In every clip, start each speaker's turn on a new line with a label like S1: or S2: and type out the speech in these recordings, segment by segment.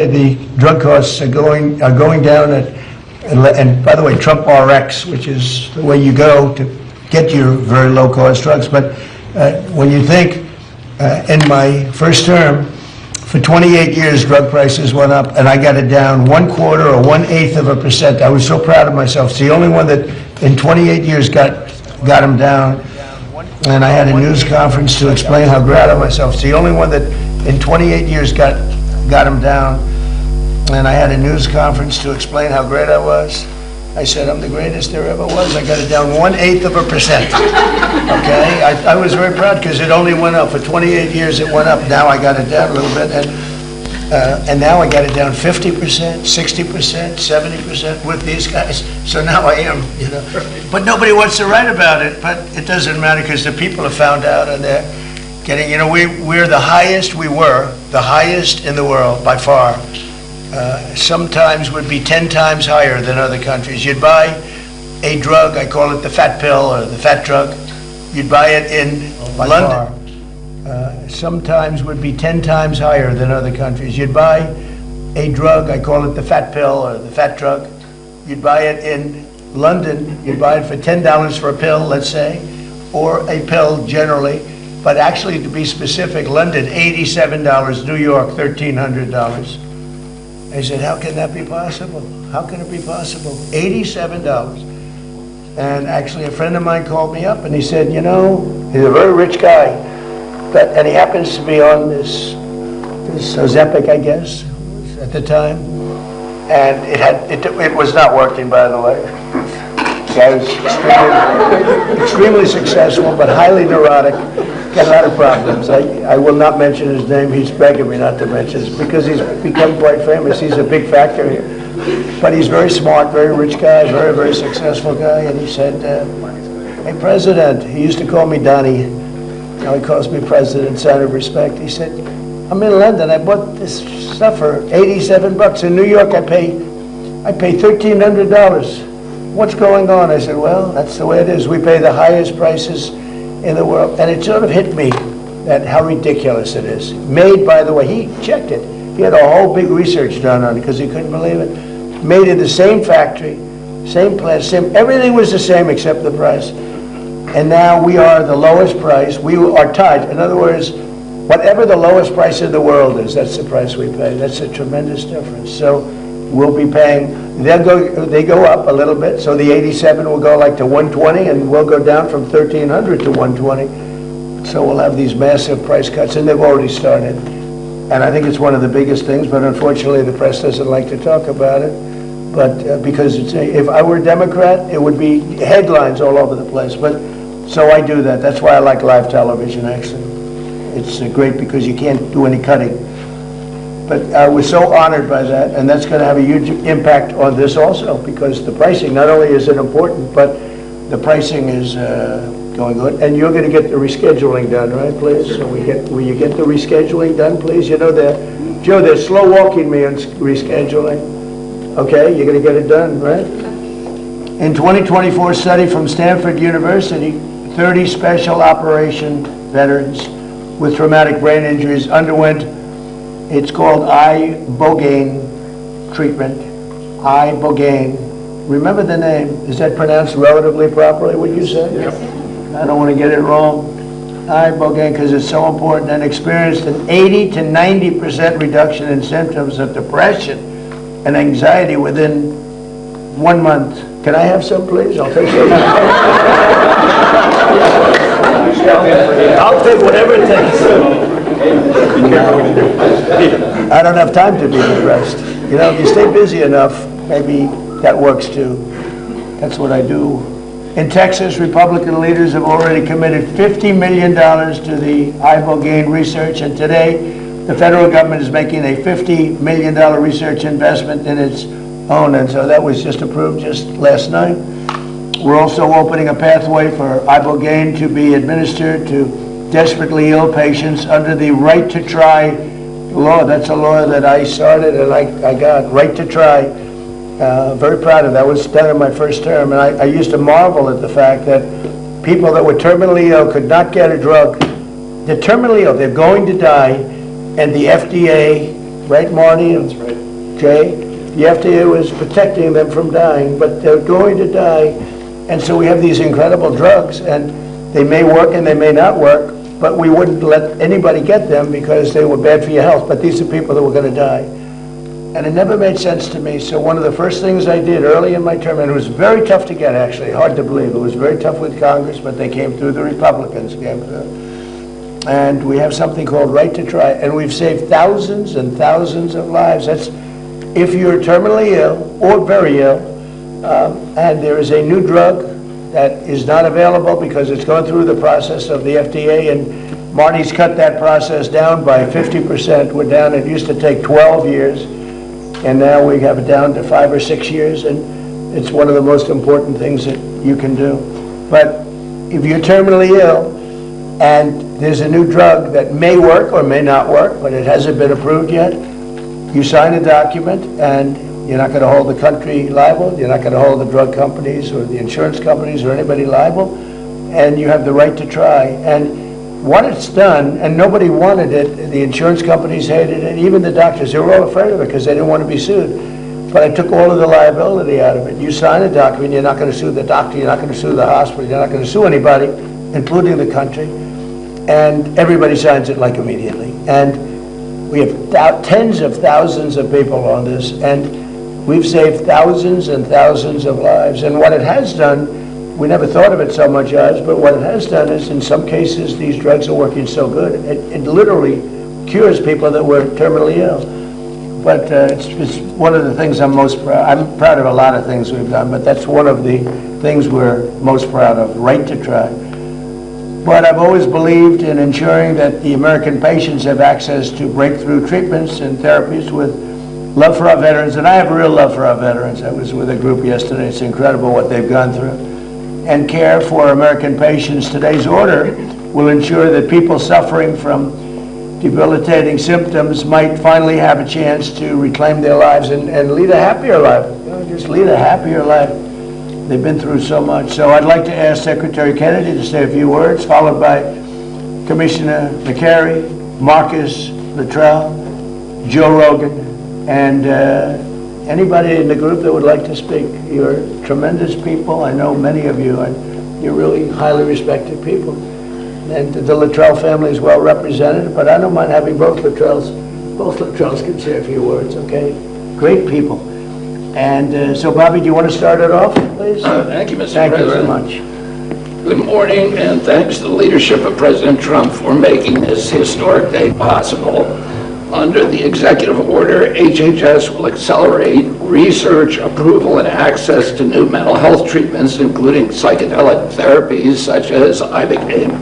S1: The drug costs are going down and by the way, Trump RX, which is the way you go to get your very low-cost drugs. But when you think in my first term, for 28 years, drug prices went up, and I got it down 1/4 or 1/8%. I was so proud of myself. It's the only one that in 28 years got them down. And I had a news conference to explain how proud of myself. It's the only one that in 28 years got them down. And I had a news conference to explain how great I was. I said, I'm the greatest there ever was. I got it down 1/8%. Okay? I was very proud because it only went up. For 28 years it went up. Now I got it down a little bit. And now I got it down 50%, 60%, 70% with these guys. So now I am, But nobody wants to write about it. But it doesn't matter because the people have found out and they're getting, we were the highest in the world by far. Sometimes would be 10 times higher than other countries. You'd buy a drug, I call it the fat pill or the fat drug. You'd buy it in London. Sometimes would be 10 times higher than other countries. You'd buy a drug, I call it the fat pill or the fat drug. You'd buy it in London. You'd buy it for $10 for a pill, let's say, or a pill generally. But actually, to be specific, London, $87, New York, $1,300. I said, how can that be possible? How can it be possible? $87. And actually, a friend of mine called me up and he said, he's a very rich guy, and he happens to be on this Ozempic, I guess, at the time. And it was not working, by the way. The guy was extremely successful, but highly neurotic. Got a lot of problems. I will not mention his name. He's begging me not to mention it because he's become quite famous. He's a big factor here. But he's very smart, very rich guy, very, very successful guy. And he said, hey, President, he used to call me Donnie. Now he calls me President, sign of respect. He said, I'm in London. I bought this stuff for $87. In New York, I pay $1,300. What's going on? I said, well, that's the way it is. We pay the highest prices in the world. And it sort of hit me that how ridiculous it is. Made, by the way, he checked it. He had a whole big research done on it because he couldn't believe it. Made in the same factory, same plant, everything was the same except the price. And now we are the lowest price. We are tied. In other words, whatever the lowest price in the world is, that's the price we pay. That's a tremendous difference. So we'll be paying, they go up a little bit. So the 87 will go like to 120 and we'll go down from 1,300 to 120. So we'll have these massive price cuts and they've already started. And I think it's one of the biggest things, but unfortunately the press doesn't like to talk about it. But because if I were a Democrat, it would be headlines all over the place. But so I do that. That's why I like live television, actually. It's great because you can't do any cutting. But I was so honored by that, and that's going to have a huge impact on this also, because the pricing, not only is it important, but the pricing is going good. And you're going to get the rescheduling done, right, please? So will you get the rescheduling done, please? Joe, they're slow walking me on rescheduling. Okay, you're going to get it done, right? In 2024 study from Stanford University, 30 special operation veterans with traumatic brain injuries underwent, it's called ibogaine treatment. Ibogaine. Remember the name. Is that pronounced relatively properly, would you say? Yep. I don't want to get it wrong. Ibogaine, because it's so important, and experienced an 80 to 90% reduction in symptoms of depression and anxiety within 1 month. Can I have some, please? I'll take some. I'll take whatever it takes. I don't have time to be depressed. If you stay busy enough, maybe that works too. That's what I do. In Texas, Republican leaders have already committed $50 million to the ibogaine research, and today the federal government is making a $50 million research investment in its own, and so that was just approved just last night. We're also opening a pathway for ibogaine to be administered to desperately ill patients under the Right to Try law. That's a law that I started and I got, Right to Try. Very proud of that. That was done in my first term, and I used to marvel at the fact that people that were terminally ill could not get a drug. They're terminally ill, they're going to die, and the FDA right, Marty?
S2: That's right.
S1: Jay? The FDA was protecting them from dying, but they're going to die. And so we have these incredible drugs, and they may work and they may not work, but we wouldn't let anybody get them because they were bad for your health. But these are people that were going to die. And it never made sense to me. So one of the first things I did early in my term, and it was very tough to get, actually, hard to believe. It was very tough with Congress, but they came through, the Republicans came through. And we have something called Right to Try, and we've saved thousands and thousands of lives. That's if you're terminally ill or very ill, and there is a new drug that is not available because it's gone through the process of the FDA, and Marty's cut that process down by 50%. We're down, it used to take 12 years, and now we have it down to 5 or 6 years, and it's one of the most important things that you can do. But if you're terminally ill, and there's a new drug that may work or may not work, but it hasn't been approved yet, you sign a document, and you're not going to hold the country liable, you're not going to hold the drug companies or the insurance companies or anybody liable, and you have the right to try. And what it's done, and nobody wanted it, the insurance companies hated it, even the doctors, they were all afraid of it because they didn't want to be sued. But I took all of the liability out of it. You sign a document, you're not going to sue the doctor, you're not going to sue the hospital, you're not going to sue anybody, including the country, and everybody signs it like immediately. And we have tens of thousands of people on this, and we've saved thousands and thousands of lives. And what it has done, we never thought of it so much as, but what it has done is, in some cases, these drugs are working so good, it literally cures people that were terminally ill. But it's one of the things I'm most proud. I'm proud of a lot of things we've done, but that's one of the things we're most proud of, Right to Try. But I've always believed in ensuring that the American patients have access to breakthrough treatments and therapies with love for our veterans. And I have a real love for our veterans. I was with a group yesterday. It's incredible what they've gone through. And care for American patients. Today's order will ensure that people suffering from debilitating symptoms might finally have a chance to reclaim their lives and lead a happier life. You know, just lead a happier life. They've been through so much. So I'd like to ask Secretary Kennedy to say a few words, followed by Commissioner McCary, Marcus Luttrell, Joe Rogan, and anybody in the group that would like to speak. You're tremendous people. I know many of you, and you're really highly respected people. And the Luttrell family is well represented, but I don't mind having both Luttrells. Both Luttrells can say a few words, okay? Great people. And so, Bobby, do you want to start it off, please?
S3: Thank you, Mr.
S1: Thank
S3: President.
S1: you so much.
S3: Good morning, and thanks to the leadership of President Trump for making this historic day possible. Under the executive order, HHS will accelerate research, approval, and access to new mental health treatments, including psychedelic therapies such as Ibogaine.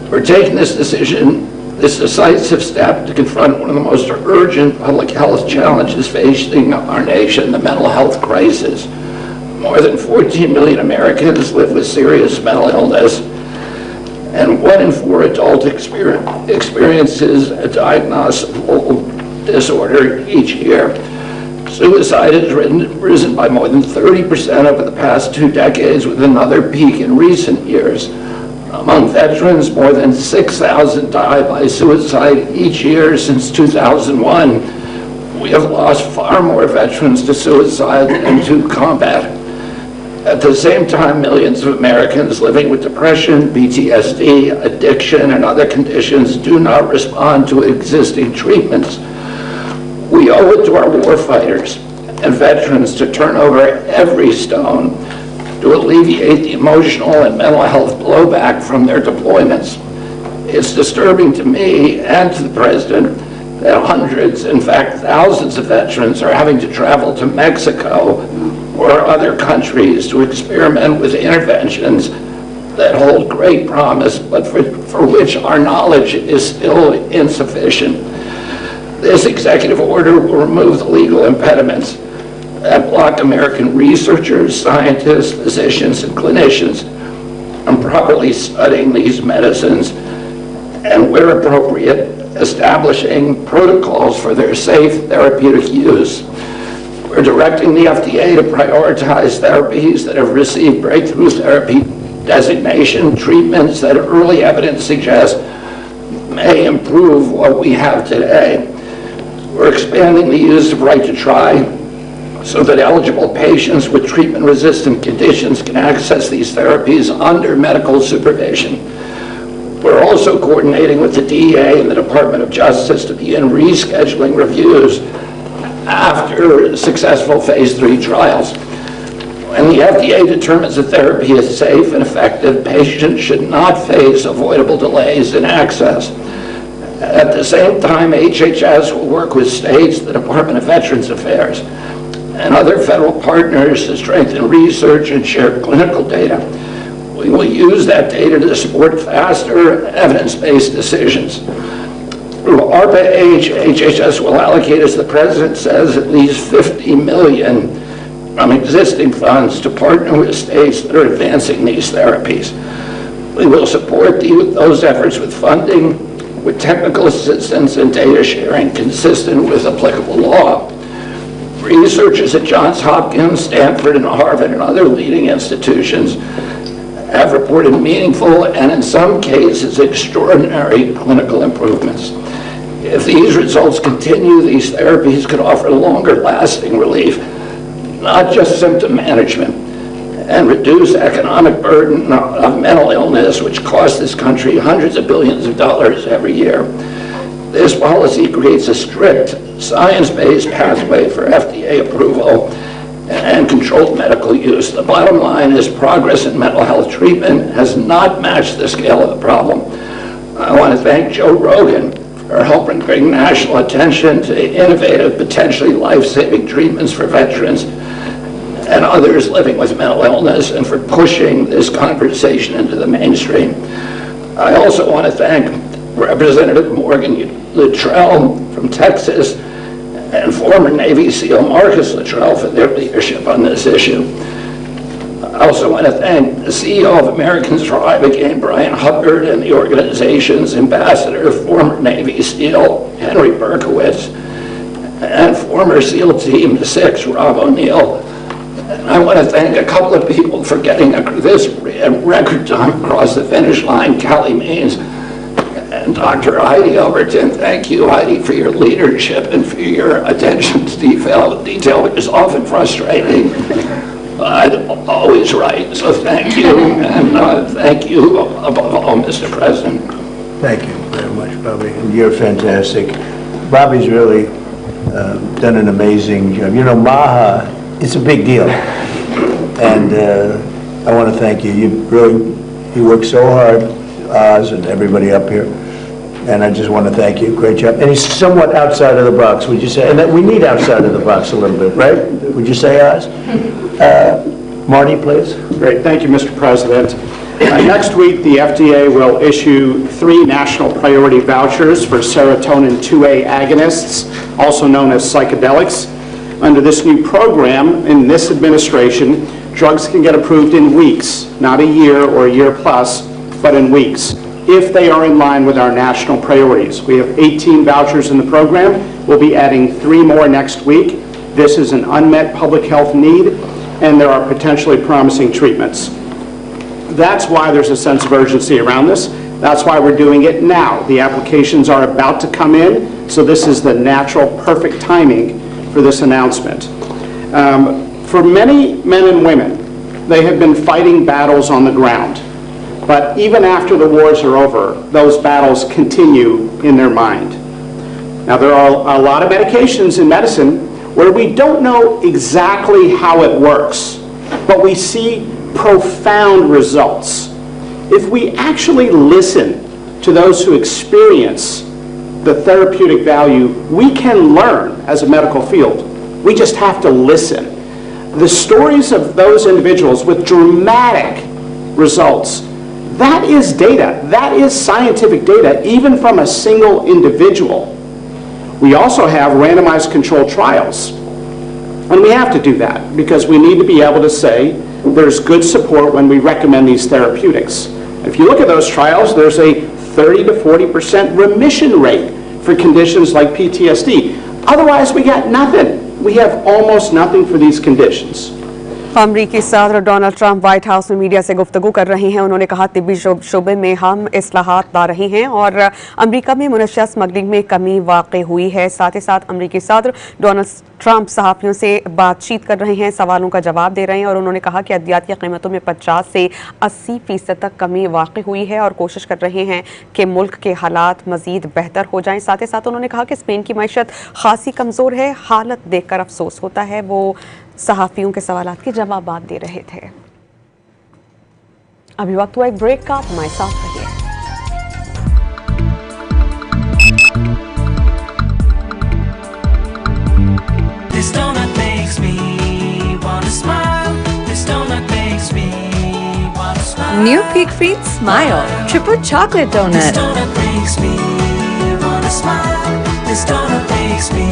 S3: We're taking this decisive step to confront one of the most urgent public health challenges facing our nation, the mental health crisis. More than 14 million Americans live with serious mental illness, and 1 in 4 adults experiences a diagnosable disorder each year. Suicide has risen by more than 30% over the past 2 decades, with another peak in recent years. Among veterans, more than 6,000 die by suicide each year since 2001. We have lost far more veterans to suicide than to combat. At the same time, millions of Americans living with depression, PTSD, addiction, and other conditions do not respond to existing treatments. We owe it to our warfighters and veterans to turn over every stone to alleviate the emotional and mental health blowback from their deployments. It's disturbing to me and to the President that hundreds, in fact thousands of veterans are having to travel to Mexico or other countries to experiment with interventions that hold great promise, but for which our knowledge is still insufficient. This executive order will remove the legal impediments that block American researchers, scientists, physicians, and clinicians from properly studying these medicines, and where appropriate, establishing protocols for their safe therapeutic use. We're directing the FDA to prioritize therapies that have received breakthrough therapy designation, treatments that early evidence suggests may improve what we have today. We're expanding the use of right to try so that eligible patients with treatment-resistant conditions can access these therapies under medical supervision. We're also coordinating with the DEA and the Department of Justice to begin rescheduling reviews after successful phase 3 trials. When the FDA determines a therapy is safe and effective, patients should not face avoidable delays in access. At the same time, HHS will work with states, the Department of Veterans Affairs, and other federal partners to strengthen research and share clinical data. We will use that data to support faster, evidence-based decisions. Through ARPA-H, HHS will allocate, as the President says, at least $50 million from existing funds to partner with states that are advancing these therapies. We will support those efforts with funding, with technical assistance and data sharing consistent with applicable law. Researchers at Johns Hopkins, Stanford, and Harvard, and other leading institutions have reported meaningful and, in some cases, extraordinary clinical improvements. If these results continue, these therapies could offer longer-lasting relief, not just symptom management, and reduce economic burden of mental illness, which costs this country hundreds of billions of dollars every year. This policy creates a strict, science-based pathway for FDA approval and controlled medical use. The bottom line is progress in mental health treatment has not matched the scale of the problem. I want to thank Joe Rogan for helping bring national attention to innovative, potentially life-saving treatments for veterans and others living with mental illness, and for pushing this conversation into the mainstream. I also want to thank Representative Morgan Luttrell from Texas and former Navy SEAL Marcus Luttrell for their leadership on this issue. I also want to thank the CEO of Americans for Ibogaine, Brian Hubbard, and the organization's ambassador, former Navy SEAL Henry Berkowitz, and former SEAL Team 6, Rob O'Neill. And I want to thank a couple of people for getting this record time across the finish line, Callie Means and Dr. Heidi Overton. Thank you, Heidi, for your leadership and for your attention to detail, which is often frustrating, but always right. So thank you, and thank you above all, Mr. President.
S1: Thank you very much, Bobby. And you're fantastic. Bobby's really done an amazing job. You know, MAHA, it's a big deal. And I want to thank you. You worked so hard, Oz and everybody up here. And I just want to thank you. Great job. And he's somewhat outside of the box, would you say? And that we need outside of the box a little bit, right? Would you say, Oz? Marty, please.
S2: Great. Thank you, Mr. President. Next week, the FDA will issue 3 national priority vouchers for serotonin 2A agonists, also known as psychedelics. Under this new program, in this administration, drugs can get approved in weeks, not a year or a year plus, but in weeks, if they are in line with our national priorities. We have 18 vouchers in the program. We'll be adding 3 more next week. This is an unmet public health need, and there are potentially promising treatments. That's why there's a sense of urgency around this. That's why we're doing it now. The applications are about to come in, so this is the natural, perfect timing for this announcement. For many men and women, they have been fighting battles on the ground. But even after the wars are over, those battles continue in their mind. Now, there are a lot of medications in medicine where we don't know exactly how it works, but we see profound results. If we actually listen to those who experience the therapeutic value, we can learn as a medical field. We just have to listen. The stories of those individuals with dramatic results, that is data. That is scientific data, even from a single individual. We also have randomized controlled trials. And we have to do that because we need to be able to say there's good support when we recommend these therapeutics. If you look at those trials, there's a 30 to 40% remission rate for conditions like PTSD. Otherwise, we got nothing. We have almost nothing for these conditions.
S4: अमरीकी सदर Donald Trump white house में media से गुफ्तगू कर रहे हैं। उन्होंने कहा तिब्बी शोबे में हम इस्लाहात ला रहे हैं और अमरीका में मुनश्शिया स्मगलिंग में कमी वाक़ई हुई है। साथ ही साथ अमरीकी सदर डोनाल्ड ट्रंप सहाफ़ियों से बातचीत कर रहे हैं, सवालों का जवाब दे रहे हैं और उन्होंने कहा कि अद्वियात की कीमतों में 50 से 80% तक कमी वाक़ई हुई है और कोशिश कर रहे हैं कि मुल्क के हालात मज़ीद बेहतर हो जाएं। साथ ही साथ उन्होंने कहा कि स्पेन की मईशत खासी कमज़ोर है। हालत देखकर अफसोस होता है। वो सहाफ़ियों के सवालात के जवाब दे रहे थे। अभी वक्त हुआ एक ब्रेक का, हमारे साथ रहिए।
S5: This donut makes me wanna smile. This donut makes me wanna smile.
S6: New Peak Feed Smile Triple Chocolate
S5: This
S6: Donut.
S5: donut makes me wanna smile. This donut makes me